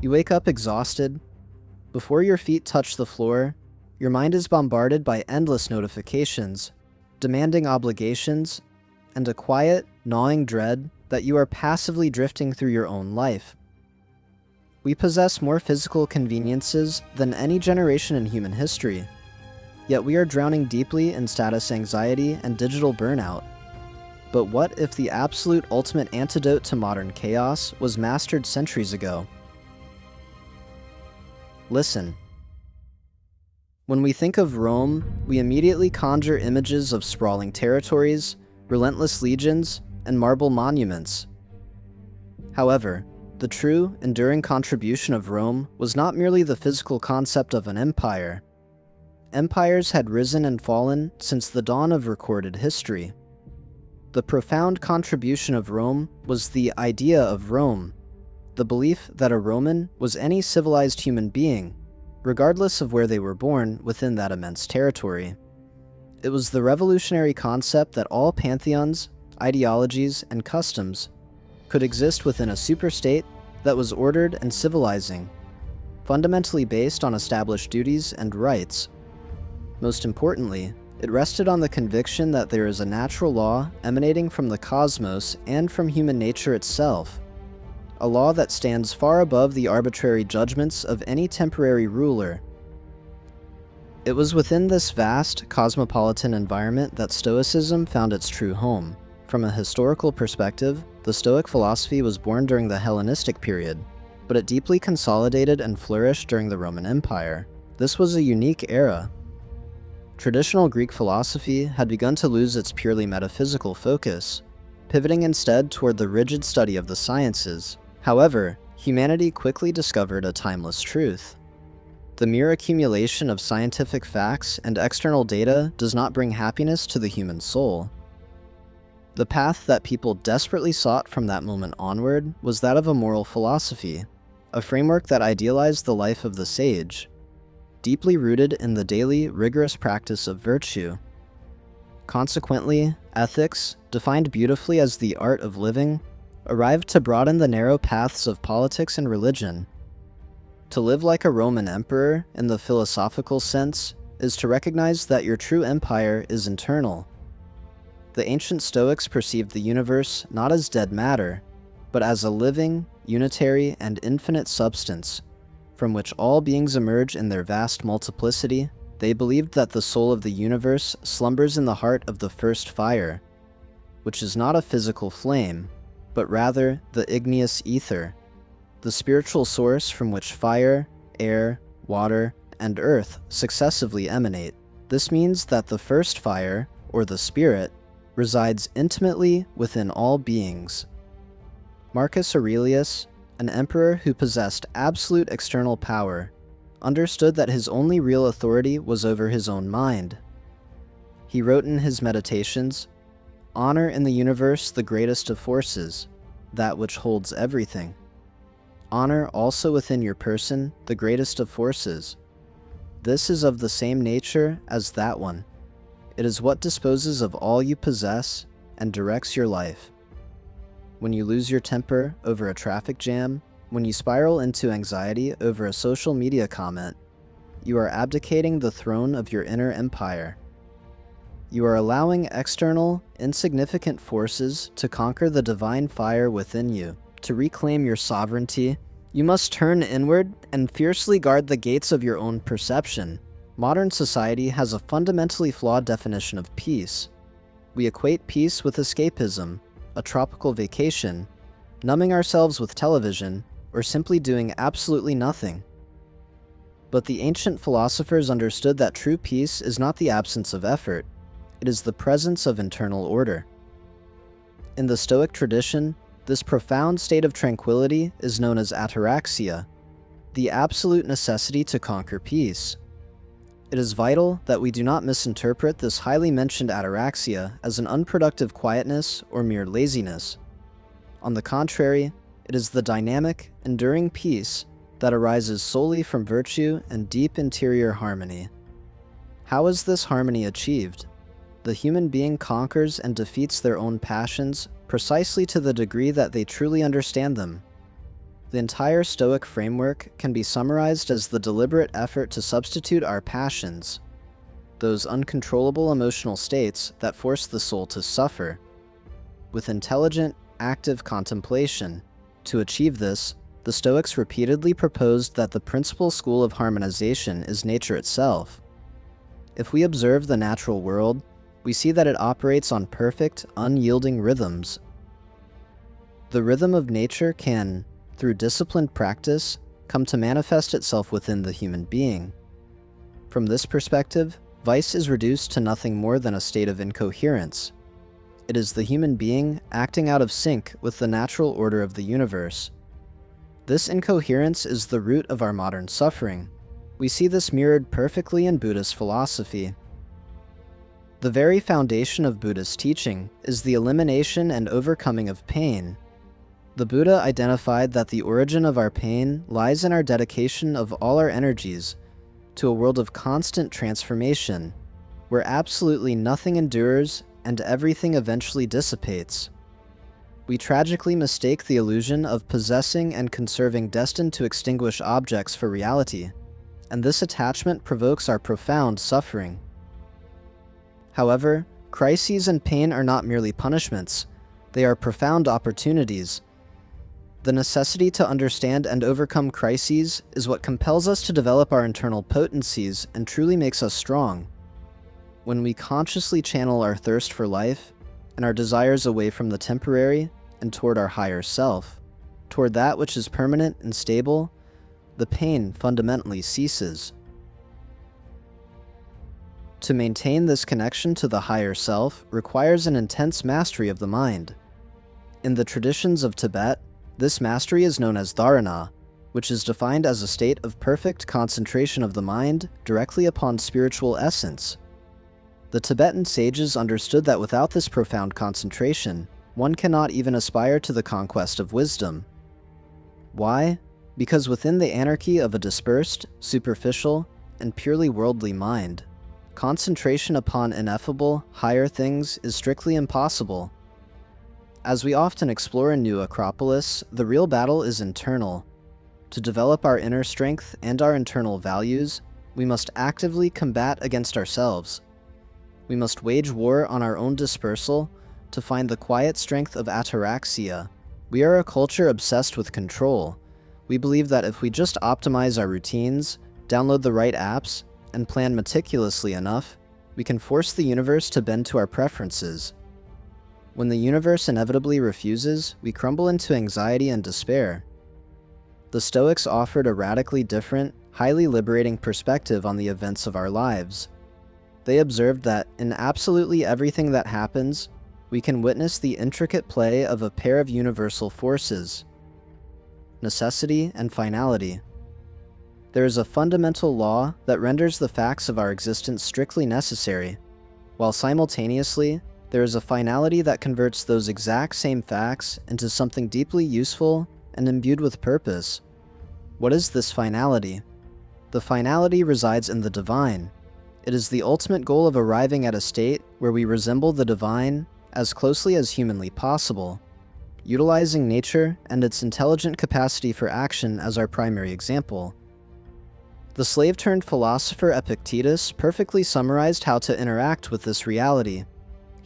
You wake up exhausted. Before your feet touch the floor, your mind is bombarded by endless notifications, demanding obligations, and a quiet, gnawing dread that you are passively drifting through your own life. We possess more physical conveniences than any generation in human history, yet we are drowning deeply in status anxiety and digital burnout. But what if the absolute ultimate antidote to modern chaos was mastered centuries ago? Listen. When we think of Rome, we immediately conjure images of sprawling territories, relentless legions, and marble monuments. However, the true, enduring contribution of Rome was not merely the physical concept of an empire. Empires had risen and fallen since the dawn of recorded history. The profound contribution of Rome was the idea of Rome, the belief that a Roman was any civilized human being, regardless of where they were born within that immense territory. It was the revolutionary concept that all pantheons, ideologies, and customs could exist within a superstate that was ordered and civilizing, fundamentally based on established duties and rights. Most importantly, it rested on the conviction that there is a natural law emanating from the cosmos and from human nature itself, a law that stands far above the arbitrary judgments of any temporary ruler. It was within this vast, cosmopolitan environment that Stoicism found its true home. From a historical perspective, the Stoic philosophy was born during the Hellenistic period, but it deeply consolidated and flourished during the Roman Empire. This was a unique era. Traditional Greek philosophy had begun to lose its purely metaphysical focus, pivoting instead toward the rigid study of the sciences. However, humanity quickly discovered a timeless truth. The mere accumulation of scientific facts and external data does not bring happiness to the human soul. The path that people desperately sought from that moment onward was that of a moral philosophy, a framework that idealized the life of the sage, deeply rooted in the daily, rigorous practice of virtue. Consequently, ethics, defined beautifully as the art of living, arrived to broaden the narrow paths of politics and religion. To live like a Roman emperor, in the philosophical sense, is to recognize that your true empire is internal. The ancient Stoics perceived the universe not as dead matter, but as a living, unitary, and infinite substance, from which all beings emerge in their vast multiplicity. They believed that the soul of the universe slumbers in the heart of the first fire, which is not a physical flame, but rather the igneous ether, the spiritual source from which fire, air, water, and earth successively emanate. This means that the first fire, or the spirit, resides intimately within all beings. Marcus Aurelius, an emperor who possessed absolute external power, understood that his only real authority was over his own mind. He wrote in his Meditations, "Honor in the universe the greatest of forces, that which holds everything. Honor also within your person the greatest of forces. This is of the same nature as that one. It is what disposes of all you possess and directs your life. When you lose your temper over a traffic jam, when you spiral into anxiety over a social media comment, you are abdicating the throne of your inner empire. You are allowing external, insignificant forces to conquer the divine fire within you. To reclaim your sovereignty, you must turn inward and fiercely guard the gates of your own perception." Modern society has a fundamentally flawed definition of peace. We equate peace with escapism, a tropical vacation, numbing ourselves with television, or simply doing absolutely nothing. But the ancient philosophers understood that true peace is not the absence of effort, it is the presence of internal order. In the Stoic tradition, this profound state of tranquility is known as Ataraxia, the absolute necessity to conquer peace. It is vital that we do not misinterpret this highly mentioned ataraxia as an unproductive quietness or mere laziness. On the contrary, it is the dynamic, enduring peace that arises solely from virtue and deep interior harmony. How is this harmony achieved? The human being conquers and defeats their own passions precisely to the degree that they truly understand them. The entire Stoic framework can be summarized as the deliberate effort to substitute our passions, those uncontrollable emotional states that force the soul to suffer, with intelligent, active contemplation. To achieve this, the Stoics repeatedly proposed that the principal school of harmonization is nature itself. If we observe the natural world, we see that it operates on perfect, unyielding rhythms. The rhythm of nature can, through disciplined practice, come to manifest itself within the human being. From this perspective, vice is reduced to nothing more than a state of incoherence. It is the human being acting out of sync with the natural order of the universe. This incoherence is the root of our modern suffering. We see this mirrored perfectly in Buddhist philosophy. The very foundation of Buddhist teaching is the elimination and overcoming of pain. The Buddha identified that the origin of our pain lies in our dedication of all our energies to a world of constant transformation, where absolutely nothing endures and everything eventually dissipates. We tragically mistake the illusion of possessing and conserving destined to extinguish objects for reality, and this attachment provokes our profound suffering. However, crises and pain are not merely punishments, they are profound opportunities. The necessity to understand and overcome crises is what compels us to develop our internal potencies and truly makes us strong. When we consciously channel our thirst for life and our desires away from the temporary and toward our higher self, toward that which is permanent and stable, the pain fundamentally ceases. To maintain this connection to the higher self requires an intense mastery of the mind. In the traditions of Tibet, this mastery is known as dharana, which is defined as a state of perfect concentration of the mind directly upon spiritual essence. The Tibetan sages understood that without this profound concentration, one cannot even aspire to the conquest of wisdom. Why? Because within the anarchy of a dispersed, superficial, and purely worldly mind, concentration upon ineffable, higher things is strictly impossible. As we often explore in New Acropolis, the real battle is internal. To develop our inner strength and our internal values, we must actively combat against ourselves. We must wage war on our own dispersal to find the quiet strength of Ataraxia. We are a culture obsessed with control. We believe that if we just optimize our routines, download the right apps, and plan meticulously enough, we can force the universe to bend to our preferences. When the universe inevitably refuses, we crumble into anxiety and despair. The Stoics offered a radically different, highly liberating perspective on the events of our lives. They observed that in absolutely everything that happens, we can witness the intricate play of a pair of universal forces: necessity and finality. There is a fundamental law that renders the facts of our existence strictly necessary, while simultaneously, there is a finality that converts those exact same facts into something deeply useful and imbued with purpose. What is this finality? The finality resides in the divine. It is the ultimate goal of arriving at a state where we resemble the divine as closely as humanly possible, utilizing nature and its intelligent capacity for action as our primary example. The slave-turned-philosopher Epictetus perfectly summarized how to interact with this reality.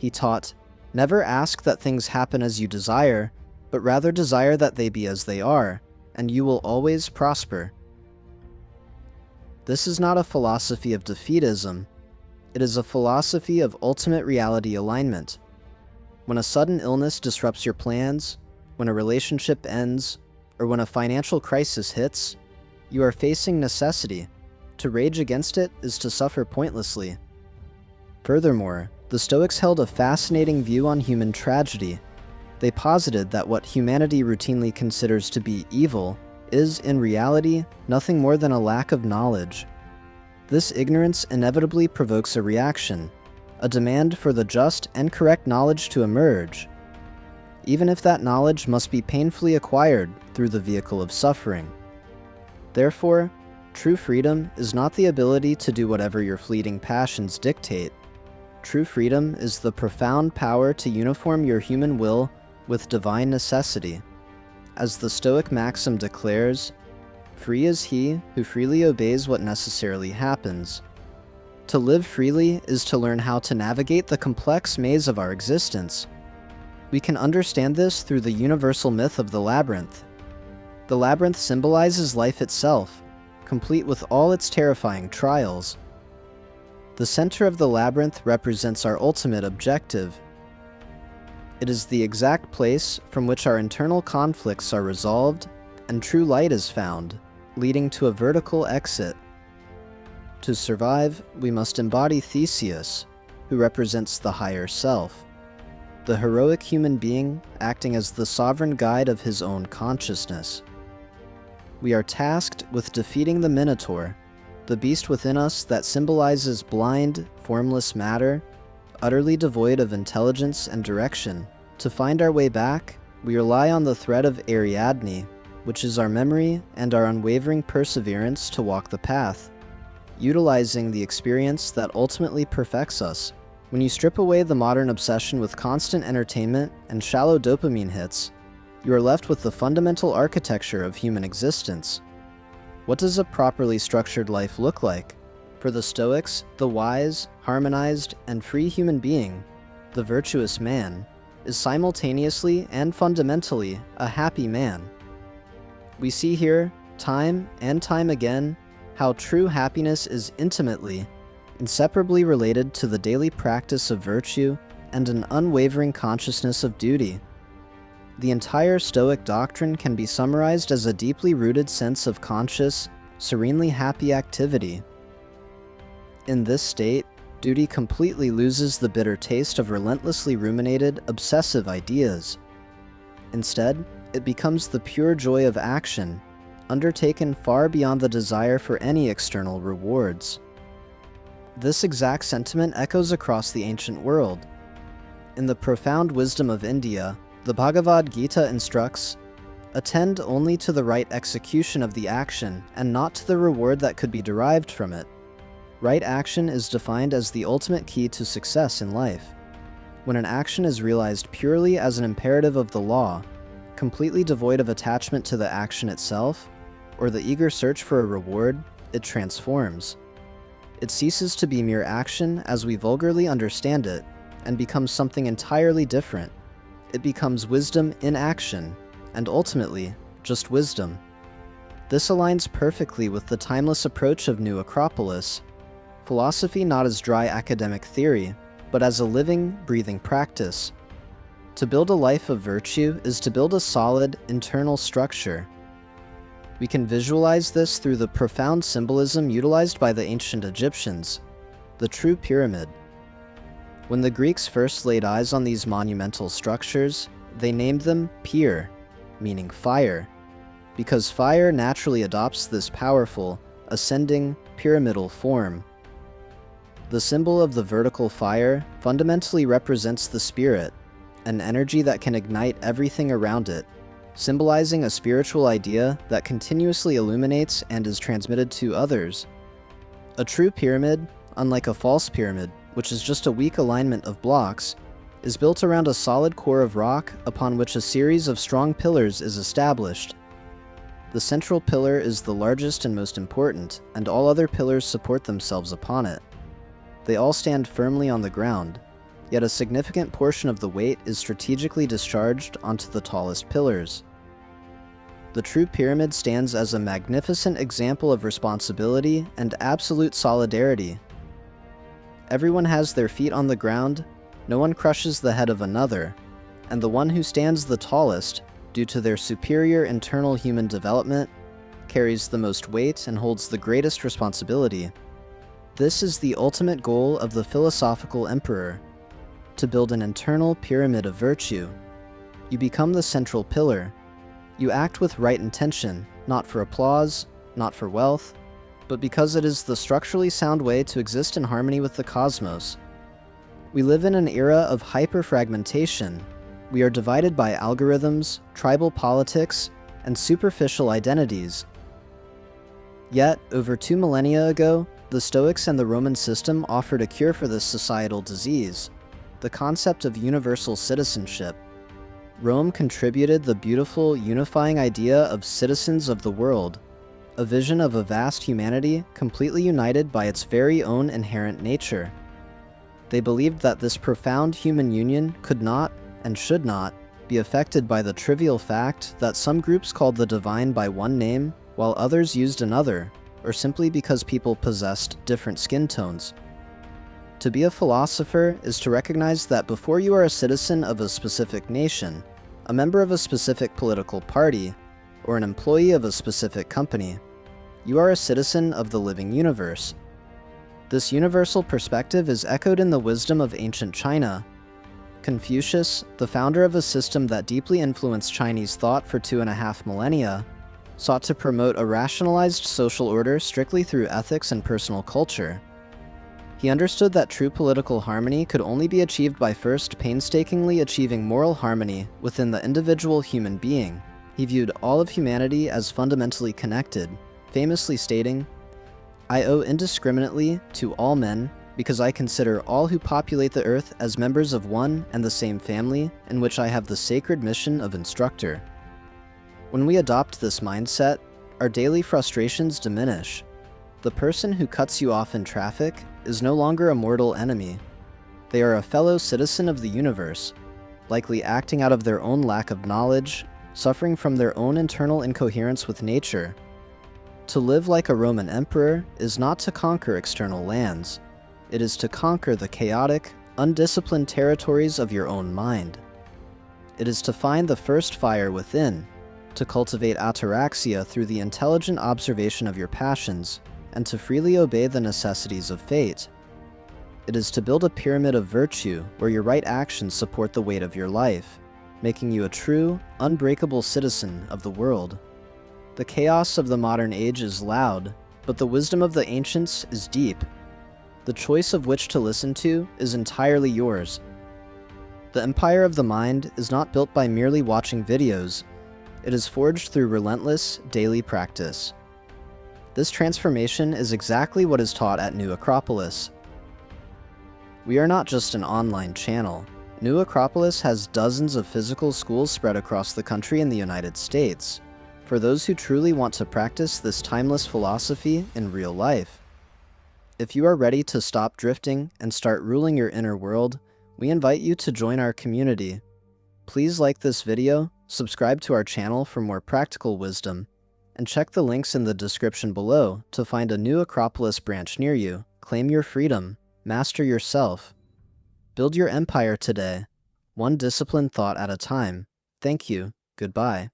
He taught, "Never ask that things happen as you desire, but rather desire that they be as they are, and you will always prosper." This is not a philosophy of defeatism. It is a philosophy of ultimate reality alignment. When a sudden illness disrupts your plans, when a relationship ends, or when a financial crisis hits, you are facing necessity. To rage against it is to suffer pointlessly. Furthermore, the Stoics held a fascinating view on human tragedy. They posited that what humanity routinely considers to be evil is, in reality, nothing more than a lack of knowledge. This ignorance inevitably provokes a reaction, a demand for the just and correct knowledge to emerge, even if that knowledge must be painfully acquired through the vehicle of suffering. Therefore, true freedom is not the ability to do whatever your fleeting passions dictate. True freedom is the profound power to uniform your human will with divine necessity. As the Stoic maxim declares, "Free is he who freely obeys what necessarily happens." To live freely is to learn how to navigate the complex maze of our existence. We can understand this through the universal myth of the labyrinth. The labyrinth symbolizes life itself, complete with all its terrifying trials. The center of the labyrinth represents our ultimate objective. It is the exact place from which our internal conflicts are resolved and true light is found, leading to a vertical exit. To survive, we must embody Theseus, who represents the higher self, the heroic human being acting as the sovereign guide of his own consciousness. We are tasked with defeating the Minotaur, the beast within us that symbolizes blind, formless matter, utterly devoid of intelligence and direction. To find our way back, we rely on the thread of Ariadne, which is our memory and our unwavering perseverance to walk the path, utilizing the experience that ultimately perfects us. When you strip away the modern obsession with constant entertainment and shallow dopamine hits, you are left with the fundamental architecture of human existence. What does a properly structured life look like? For the Stoics, the wise, harmonized, and free human being, the virtuous man, is simultaneously and fundamentally a happy man. We see here, time and time again, how true happiness is intimately, inseparably related to the daily practice of virtue and an unwavering consciousness of duty. The entire Stoic doctrine can be summarized as a deeply rooted sense of conscious, serenely happy activity. In this state, duty completely loses the bitter taste of relentlessly ruminated, obsessive ideas. Instead, it becomes the pure joy of action, undertaken far beyond the desire for any external rewards. This exact sentiment echoes across the ancient world. In the profound wisdom of India, the Bhagavad Gita instructs, "Attend only to the right execution of the action and not to the reward that could be derived from it." Right action is defined as the ultimate key to success in life. When an action is realized purely as an imperative of the law, completely devoid of attachment to the action itself, or the eager search for a reward, it transforms. It ceases to be mere action as we vulgarly understand it, and becomes something entirely different. It becomes wisdom in action, and ultimately, just wisdom. This aligns perfectly with the timeless approach of New Acropolis, philosophy not as dry academic theory, but as a living, breathing practice. To build a life of virtue is to build a solid, internal structure. We can visualize this through the profound symbolism utilized by the ancient Egyptians, the true pyramid. When the Greeks first laid eyes on these monumental structures, they named them pyr, meaning fire, because fire naturally adopts this powerful, ascending, pyramidal form. The symbol of the vertical fire fundamentally represents the spirit, an energy that can ignite everything around it, symbolizing a spiritual idea that continuously illuminates and is transmitted to others. A true pyramid, unlike a false pyramid, which is just a weak alignment of blocks, is built around a solid core of rock upon which a series of strong pillars is established. The central pillar is the largest and most important, and all other pillars support themselves upon it. They all stand firmly on the ground, yet a significant portion of the weight is strategically discharged onto the tallest pillars. The true pyramid stands as a magnificent example of responsibility and absolute solidarity. Everyone has their feet on the ground, no one crushes the head of another, and the one who stands the tallest, due to their superior internal human development, carries the most weight and holds the greatest responsibility. This is the ultimate goal of the philosophical emperor, to build an internal pyramid of virtue. You become the central pillar. You act with right intention, not for applause, not for wealth, but because it is the structurally sound way to exist in harmony with the cosmos. We live in an era of hyperfragmentation. We are divided by algorithms, tribal politics, and superficial identities. Yet, over 2 millennia ago, the Stoics and the Roman system offered a cure for this societal disease, the concept of universal citizenship. Rome contributed the beautiful, unifying idea of citizens of the world, a vision of a vast humanity completely united by its very own inherent nature. They believed that this profound human union could not, and should not, be affected by the trivial fact that some groups called the divine by one name, while others used another, or simply because people possessed different skin tones. To be a philosopher is to recognize that before you are a citizen of a specific nation, a member of a specific political party, or an employee of a specific company, you are a citizen of the living universe. This universal perspective is echoed in the wisdom of ancient China. Confucius, the founder of a system that deeply influenced Chinese thought for 2.5 millennia, sought to promote a rationalized social order strictly through ethics and personal culture. He understood that true political harmony could only be achieved by first painstakingly achieving moral harmony within the individual human being. He viewed all of humanity as fundamentally connected, famously stating, "I owe indiscriminately to all men because I consider all who populate the earth as members of one and the same family in which I have the sacred mission of instructor." When we adopt this mindset, our daily frustrations diminish. The person who cuts you off in traffic is no longer a mortal enemy. They are a fellow citizen of the universe, likely acting out of their own lack of knowledge, suffering from their own internal incoherence with nature. To live like a Roman emperor is not to conquer external lands. It is to conquer the chaotic, undisciplined territories of your own mind. It is to find the first fire within, to cultivate ataraxia through the intelligent observation of your passions, and to freely obey the necessities of fate. It is to build a pyramid of virtue where your right actions support the weight of your life, making you a true, unbreakable citizen of the world. The chaos of the modern age is loud, but the wisdom of the ancients is deep. The choice of which to listen to is entirely yours. The empire of the mind is not built by merely watching videos. It is forged through relentless, daily practice. This transformation is exactly what is taught at New Acropolis. We are not just an online channel. New Acropolis has dozens of physical schools spread across the country in the United States, for those who truly want to practice this timeless philosophy in real life. If you are ready to stop drifting and start ruling your inner world, we invite you to join our community. Please like this video, subscribe to our channel for more practical wisdom, and check the links in the description below to find a New Acropolis branch near you. Claim your freedom, master yourself. Build your empire today, one disciplined thought at a time. Thank you. Goodbye.